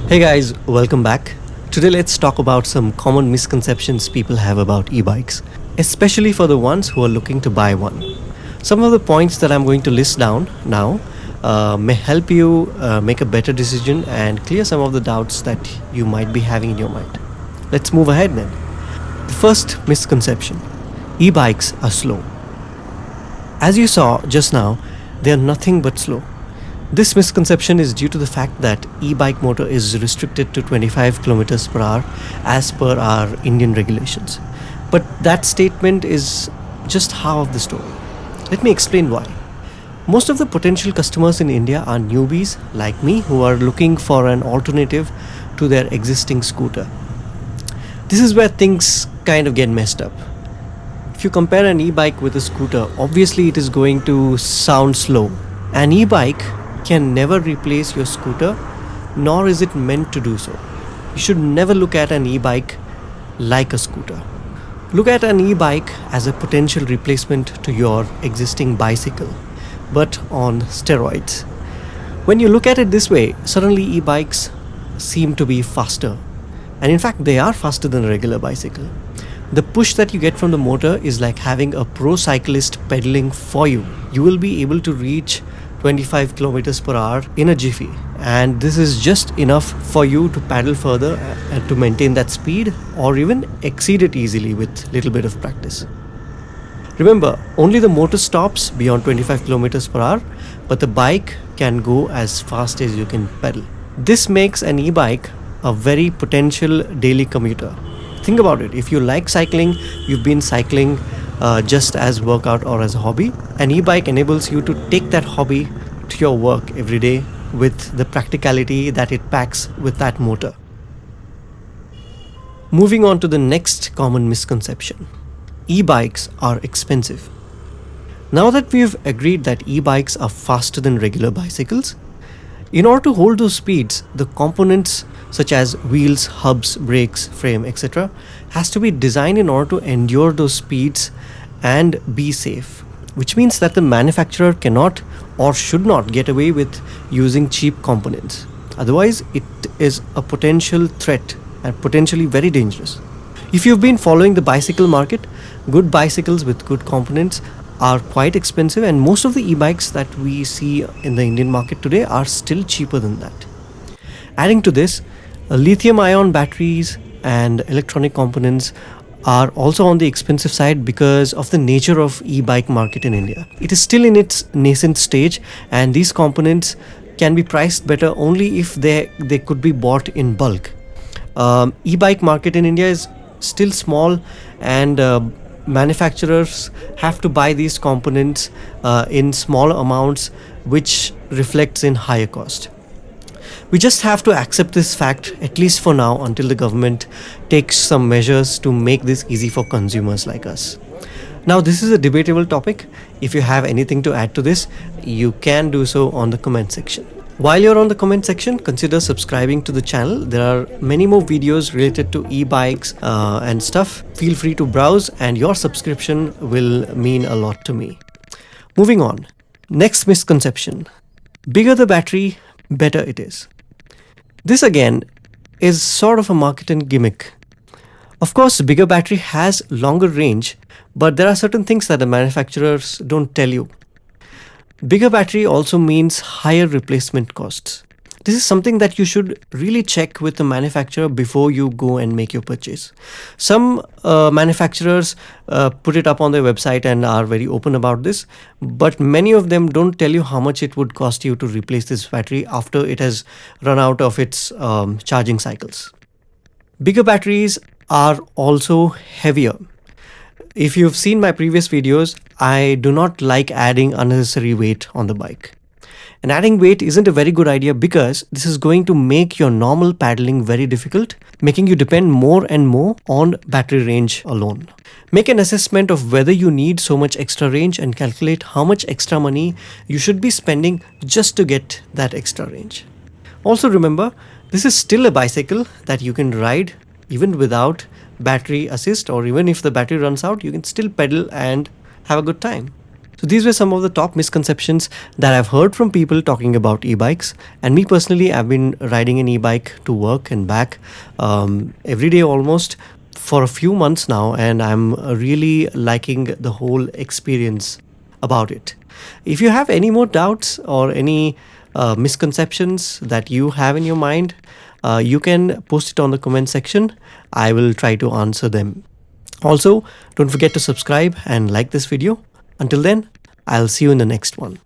Hey guys, welcome back. Today let's talk about some common misconceptions people have about e-bikes, especially for the ones who are looking to buy one. Some of the points that I'm going to list down now may help you make a better decision and clear some of the doubts that you might be having in your mind. Let's move ahead then. The first misconception: e-bikes are slow. As you saw just now, they are nothing but slow. This misconception is due to the fact that e-bike motor is restricted to 25 kilometers per hour as per our Indian regulations. But that statement is just half of the story. Let me explain why. Most of the potential customers in India are newbies like me who are looking for an alternative to their existing scooter. This is where things kind of get messed up. If you compare an e-bike with a scooter, obviously it is going to sound slow. An e-bike can never replace your scooter, nor is it meant to do so. You should never look at an e-bike like a scooter. Look at an e-bike as a potential replacement to your existing bicycle, but on steroids. When you look at it this way, suddenly e-bikes seem to be faster. And in fact, they are faster than a regular bicycle. The push that you get from the motor is like having a pro cyclist pedaling for you. You will be able to reach 25 kilometers per hour in a jiffy, and this is just enough for you to paddle further and to maintain that speed or even exceed it easily with little bit of practice. Remember, only the motor stops beyond 25 kilometers per hour, but the bike can go as fast as you can pedal. This makes an e-bike a very potential daily commuter. Think about it. If you like cycling, you've been cycling just as workout or as a hobby, an e-bike enables you to take that hobby to your work every day with the practicality that it packs with that motor. Moving on to the next common misconception: e-bikes are expensive. Now that we've agreed that e-bikes are faster than regular bicycles, in order to hold those speeds, the components such as wheels, hubs, brakes, frame, etc. has to be designed in order to endure those speeds and be safe, which means that the manufacturer cannot or should not get away with using cheap components. Otherwise, it is a potential threat and potentially very dangerous. If you've been following the bicycle market, good bicycles with good components are quite expensive, and most of the e-bikes that we see in the Indian market today are still cheaper than that. Adding to this, lithium-ion batteries and electronic components are also on the expensive side because of the nature of e-bike market in India. It is still in its nascent stage, and these components can be priced better only if they could be bought in bulk. E-bike market in India is still small, and manufacturers have to buy these components in small amounts, which reflects in higher cost. We just have to accept this fact, at least for now, until the government takes some measures to make this easy for consumers like us. Now, this is a debatable topic. If you have anything to add to this, you can do so on the comment section. While you're on the comment section, consider subscribing to the channel. There are many more videos related to e-bikes and stuff. Feel free to browse, and your subscription will mean a lot to me. Moving on. Next misconception: bigger the battery, better it is. This again is sort of a marketing gimmick. Of course, bigger battery has longer range, but there are certain things that the manufacturers don't tell you. Bigger battery also means higher replacement costs. This is something that you should really check with the manufacturer before you go and make your purchase. Some manufacturers put it up on their website and are very open about this, but many of them don't tell you how much it would cost you to replace this battery after it has run out of its charging cycles. Bigger batteries are also heavier. If you've seen my previous videos, I do not like adding unnecessary weight on the bike. And adding weight isn't a very good idea because this is going to make your normal paddling very difficult, making you depend more and more on battery range alone. Make an assessment of whether you need so much extra range and calculate how much extra money you should be spending just to get that extra range. Also remember, this is still a bicycle that you can ride even without battery assist, or even if the battery runs out, you can still pedal and have a good time. So these were some of the top misconceptions that I've heard from people talking about e-bikes. And me personally, I've been riding an e-bike to work and back every day almost for a few months now, and I'm really liking the whole experience about it. If you have any more doubts or any misconceptions that you have in your mind, you can post it on the comment section. I will try to answer them. Also, don't forget to subscribe and like this video. Until then, I'll see you in the next one.